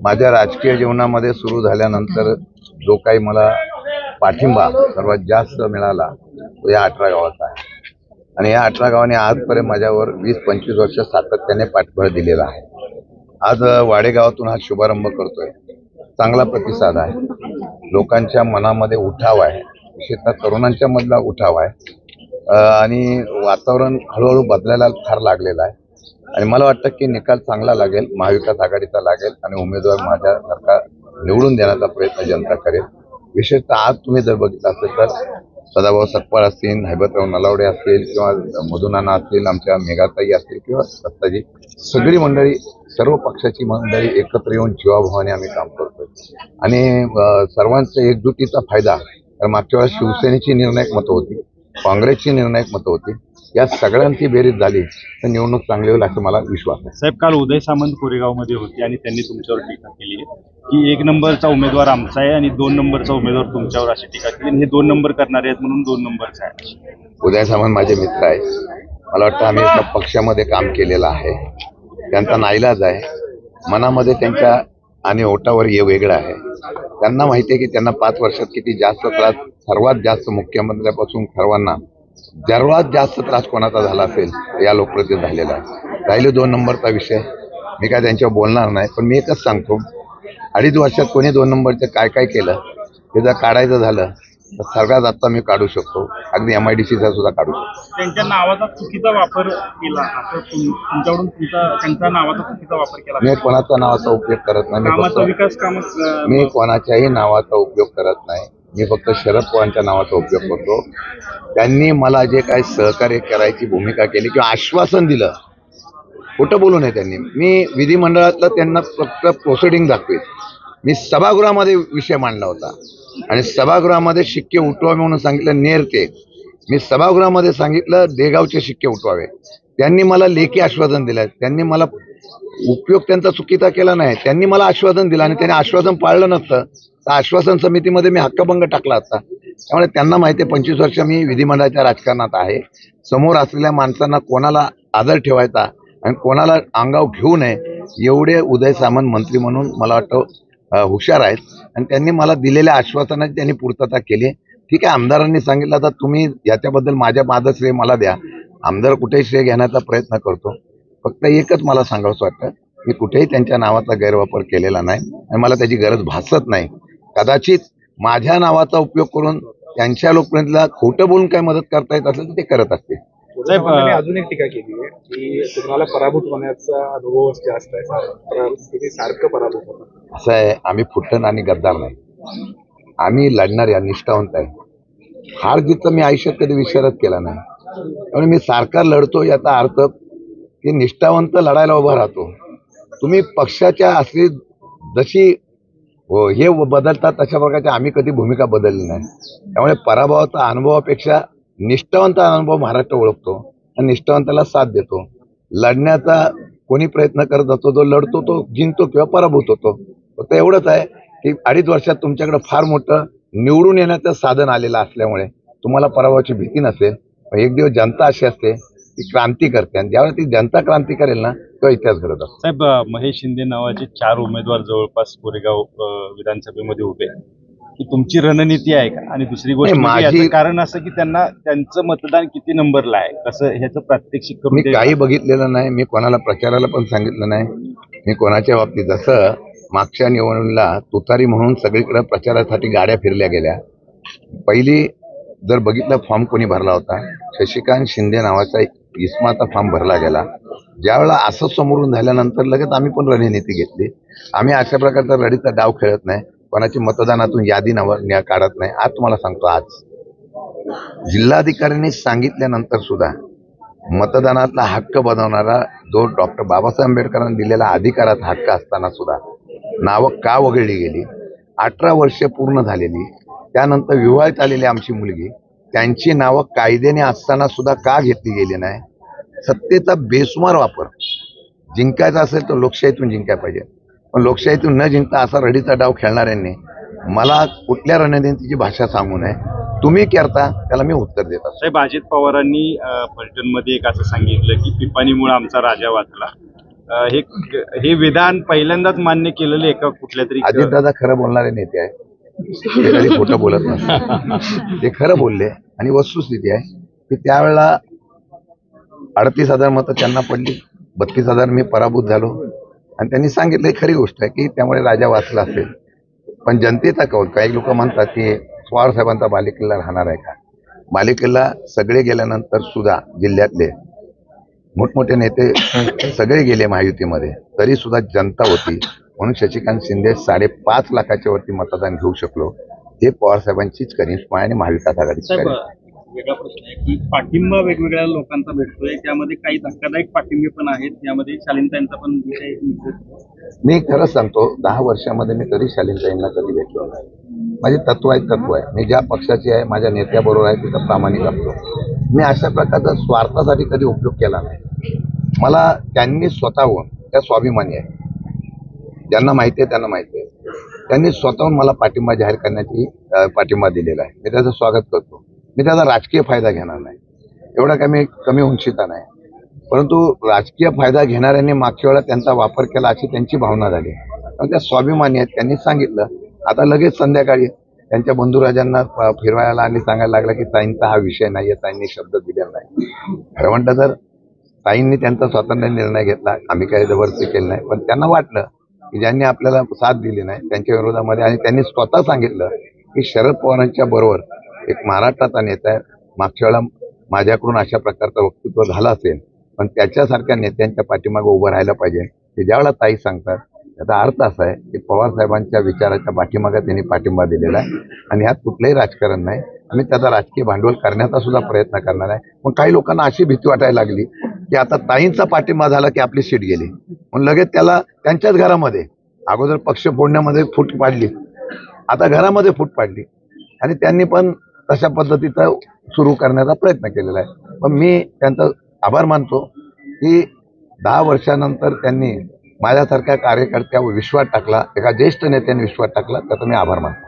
माझ्या राजकीय जीवनामध्ये सुरू झाल्यानंतर जो काही मला पाठिंबा सर्वात जास्त मिळाला तो या 18 गावाचा आहे आणि या 18 गावांनी आजपर्यंत माझ्यावर 20-25 वर्ष सातत्याने पाठबळ दिलेला आहे। आज वाडेगावातून हा शुभारंभ करतोय। चांगला प्रतिसाद आहे, लोकांच्या मनामध्ये उठाव आहे, विशेषतः तरुणांच्या मधला उठाव आहे आणि वातावरण हळूहळू बदलायला फार लागलेलं आहे आणि मला वाटतं की निकाल चांगला लागेल, महाविकास आघाडीचा लागेल आणि उमेदवार माझ्यासारखा निवडून देण्याचा प्रयत्न जनता करेल। विशेषतः आज तुम्ही जर बघितलं असेल तर सदाभाऊ सकपाळ असतील, हैबतराव नलावडे असतील किंवा मधुनाना असतील, आमच्या मेघाताई असतील किंवा दत्ताजी, सगळी मंडळी, सर्व पक्षाची मंडळी एकत्र येऊन जीवाभावाने आम्ही काम करतोय आणि सर्वांच्या एकजुटीचा फायदा, तर मागच्या वेळेस शिवसेनेची निर्णायक मतं होती, काँग्रेसची निर्णायक मतं होती, या सगळ्यांची बेरीज झाली तर निवडणूक चांगली होईल असं मला विश्वास आहे। साहेब, काल उदय सामंत कोरेगावमध्ये होते आणि त्यांनी तुमच्यावर टीका केली की 1 नंबरचा उमेदवार आमचा आहे आणि 2 नंबरचा उमेदवार तुमच्यावर, अशी टीका केली। हे 2 नंबर करणारे आहेत म्हणून 2 नंबरचा आहे। उदय सामंत माझे मित्र आहेत, मला वाटतं आम्ही एका पक्षामध्ये काम केलेलं आहे, त्यांचा नाईलाज आहे, मनामध्ये त्यांच्या आणि ओटावर हे वेगळं आहे। त्यांना माहिती आहे की त्यांना 5 वर्षात किती जास्त त्रास, सर्वात जास्त मुख्यमंत्र्यापासून सर्वांना सर्वात जास्त त्रास कोणाचा झाला असेल या लोकप्रतिनिधी झालेला आहे। राहिले 2 नंबरचा विषय, मी काय त्यांच्यावर बोलणार नाही, पण मी एकच सांगतो, 2.5 वर्षात कोणी 2 नंबरचं काय काय केलं हे जर काढायचं झालं तर सगळ्यात आत्ता मी काढू शकतो, अगदी MIDCचा सुद्धा काढू शकतो। त्यांच्या नावाचा चुकीचा वापर केला असं तुमच्याकडून त्यांच्या नावाचा चुकीचा वापर केला। मी कोणाच्या नावाचा उपयोग करत नाही, मी कोणाच्याही नावाचा उपयोग करत नाही, मी फक्त शरद पवारांच्या नावाचा उपयोग करतो। त्यांनी मला जे काही सहकार्य करायची भूमिका केली किंवा आश्वासन दिलं, खोटं बोलू नये त्यांनी, मी विधिमंडळातलं त्यांना फक्त प्रोसिडिंग दाखवेल। मी सभागृहामध्ये विषय मांडला होता आणि सभागृहामध्ये शिक्के उठवावे म्हणून सांगितलं नेरते, मी सभागृहामध्ये सांगितलं देगावचे शिक्के उठवावे, त्यांनी मला लेखी आश्वासन दिलं, त्यांनी मला उपयोग त्यांचा चुकीचा केला नाही, त्यांनी मला आश्वासन दिलं आणि त्यांनी आश्वासन पाळलं नसतं तर आश्वासन समितीमध्ये मी हक्कभंग टाकला असता। त्यामुळे त्यांना माहिती आहे 25 वर्ष मी विधिमंडळाच्या राजकारणात आहे, समोर असलेल्या माणसांना कोणाला आदर ठेवायचा आणि कोणाला अंगावर घेऊ नये एवढे उदय सामंत मंत्री म्हणून मला वाटतं हुशार आहेत आणि त्यांनी मला दिलेल्या आश्वासनाची त्यांनी पूर्तता केली। ठीक आहे, आमदारांनी सांगितलं आता तुम्ही याच्याबद्दल माझं श्रेय मला द्या, आमदार कुठेही श्रेय घेण्याचा प्रयत्न करतो, फक्त एकच मला सांगावंसं वाटतं, मी कुठेही त्यांच्या नावाचा गैरवापर केलेला नाही आणि मला त्याची गरज भासत नाही। कदाचित माझ्या नावाचा उपयोग करून त्यांच्या लोकप्रतिनिधीला खोटं बोलून काय मदत करता येत असेल तर ते करत असते। साहेब, अजून एक टीका केली आहे की तुम्हाला पराभूत होण्याचा अनुभव जास्त आहे, सारखं पराभूत होतं। असं आहे, आम्ही फुटण आणि गद्दार नाही, आम्ही लढणारे निष्ठावंत आहे। हार जीतचा मी आयुष्यात कधी विचारच केला नाही, त्यामुळे मी सारखा लढतो याचा अर्थ की निष्ठावंत लढायला उभा राहतो। तुम्ही पक्षाच्या असली जशी हे बदलतात तशा प्रकारची आम्ही कधी भूमिका बदलली नाही, त्यामुळे पराभवाचा अनुभवापेक्षा निष्ठावंत अनुभव महाराष्ट्र ओळखतो आणि निष्ठावंताला साथ देतो। लढण्याचा कोणी प्रयत्न करत असतो, जो लढतो तो जिंकतो किंवा पराभूत होतो। फक्त एवढंच आहे की 2.5 वर्षात तुमच्याकडे फार मोठं निवडून येण्याचं साधन आलेलं असल्यामुळे तुम्हाला पराभवाची भीती नसेल, पण एक दिवस जनता अशी असते ती क्रांती करते आणि ज्यावेळेस ती जनता क्रांती करेल ना तो इतिहास घडत असतो। साहेब, महेश शिंदे नावाचे 4 उमेदवार जवळपास कोरेगाव विधानसभेमध्ये उभे आहेत, की तुमची रणनीती आहे का? आणि दुसरी गोष्ट माझी कारण असं की त्यांना त्यांचं मतदान किती नंबरला आहे कसं ह्याचं प्रात्यक्षिक करून मी काही बघितलेलं नाही, मी कोणाला प्रचाराला पण सांगितलं नाही, मी कोणाच्या बाबतीत जसं मागच्या निवडणुकीला तुतारी म्हणून सगळीकडे प्रचारासाठी गाड्या फिरल्या गेल्या। पहिली जर बघितलं फॉर्म कोणी भरला होता, शशिकांत शिंदे नावाचा इस्माचा फॉर्म भरला गेला। ज्यावेळेला असं समोरून झाल्यानंतर लगेच आम्ही पण रणनीती घेतली। आम्ही अशा प्रकारचा लढीचा डाव खेळत नाही, कोणाची मतदानातून यादी काढत नाही। आज तुम्हाला सांगतो, आज जिल्हाधिकाऱ्यांनी सांगितल्यानंतर सुद्धा मतदानातला हक्क बनवणारा जो डॉक्टर बाबासाहेब आंबेडकरांनी दिलेला अधिकारात हक्क असताना सुद्धा नावं का वगळली गेली। 18 वर्ष पूर्ण झालेली, त्यानंतर विवाहित आलेली आमची मुलगी, त्यांची नावं कायद्याने असताना सुद्धा का घेतली गेली नाही। सत्तेचा बेसुमार वापर, जिंकायचा असेल तर लोकशाहीतून जिंकायला पाहिजे, पण लोकशाहीतून न जिंकता असा रडीचा डाव खेळणाऱ्यांनी मला कुठल्या रणनीतीची भाषा सांगू नये, तुम्ही करता त्याला मी उत्तर देत असतो। साहेब, अजित पवारांनी फलटणमध्ये एक असं सांगितलं की पिपाणीमुळे आमचा राजा वाचला, हे विधान पहिल्यांदाच मान्य केलेलं आहे का कुठल्या तरी अजितदादा खरं बोलणारे नेते आहे, ते कधी खोटं बोलत नसतात. ते खरं बोलले आणि वस्तुस्थिती आहे की त्यावेळेला 38,000 मतं त्यांना पडली, 32,000 मी पराभूत झालो आणि त्यांनी सांगितलं खरी गोष्ट आहे की त्यामुळे राजा वाचला असेल. पण जनतेचा कौल, काही लोक म्हणतात की पवार साहेबांचा बालेकिल्ला राहणार आहे का. बालेकिल्ला सगळे गेल्यानंतर सुद्धा जिल्ह्यातले मोठमोठे नेते सगळे गेले महायुतीमध्ये, तरी सुद्धा जनता होती. म्हणून शशिकांत शिंदे 5.5 लाखाच्या वरती मतदान घेऊ शकलो. ते पवार साहेबांचीच कनिष्ठ आणि महाविकास आघाडीची कनिष्ठ. वेगळा प्रश्न आहे की पाठिंबा वेगवेगळ्या लोकांचा भेटतोय, त्यामध्ये काही धक्कादायक पाठिंबे पण आहेत, त्यामध्ये शालीनताईंचा पण विषय. मी खरंच सांगतो, 10 वर्षामध्ये मी कधी शालीनताईंना कधी भेटलो नाही. माझे तत्व आहे. मी ज्या पक्षाची आहे, माझ्या नेत्याबरोबर आहे, तिथं प्रामाणिक असतो. मी अशा प्रकारचा स्वार्थासाठी कधी उपयोग केला नाही. मला त्यांनी स्वतःहून, त्या स्वाभिमानी आहे, ज्यांना माहिती आहे त्यांना माहिती आहे, त्यांनी स्वतःहून मला पाठिंबा जाहीर करण्याची पाठिंबा दिलेला आहे. मी त्याचं स्वागत करतो. मी त्याचा राजकीय फायदा घेणार नाही, एवढा काही कमी उंचीचा नाही. परंतु राजकीय फायदा घेणाऱ्यांनी मागच्या वेळा त्यांचा वापर केला अशी त्यांची भावना झाली. त्या स्वाभिमानी आहेत, त्यांनी सांगितलं. आता लगेच संध्याकाळी त्यांच्या बंधुराजांना फिरवायला आणि सांगायला लागला की ताईंचा हा विषय नाहीये, ताईंनी शब्द दिलेला नाही. खरं म्हटलं तर ताईंनी त्यांचा स्वतंत्र निर्णय घेतला, आम्ही काही जबरदस्ती केली नाही. पण त्यांना वाटलं की ज्यांनी आपल्याला साथ दिली नाही त्यांच्या विरोधामध्ये, आणि त्यांनी स्वतः सांगितलं की शरद पवारांच्या बरोबर एक महाराष्ट्राचा नेता आहे. मागच्या वेळेला माझ्याकडून अशा प्रकारचं वक्तृत्व झालं असेल, पण त्याच्यासारख्या नेत्यांच्या पाठीमागे उभं राहायला पाहिजे. ते ज्यावेळेला ताई सांगतात त्याचा अर्थ असा आहे की पवार साहेबांच्या विचाराच्या पाठीमागे त्यांनी पाठिंबा दिलेला आहे आणि ह्यात कुठलंही राजकारण नाही. आम्ही त्याचा राजकीय भांडवल करण्याचा सुद्धा प्रयत्न करणार आहे. पण काही लोकांना अशी भीती वाटायला लागली की आता ताईंचा पाठिंबा झाला की आपली सीट गेली, म्हणून लगेच त्याला त्यांच्याच घरामध्ये, अगोदर पक्ष फोडण्यामध्ये फूट पाडली, आता घरामध्ये फूट पाडली आणि त्यांनी पण तशा पद्धतीचा सुरू करण्याचा प्रयत्न केलेला आहे. पण मी त्यांचा आभार मानतो की 10 वर्षानंतर त्यांनी माझ्यासारख्या कार्यकर्त्यावर विश्वास टाकला, एका ज्येष्ठ नेत्याने विश्वास टाकला, त्याचा मी आभार मानतो.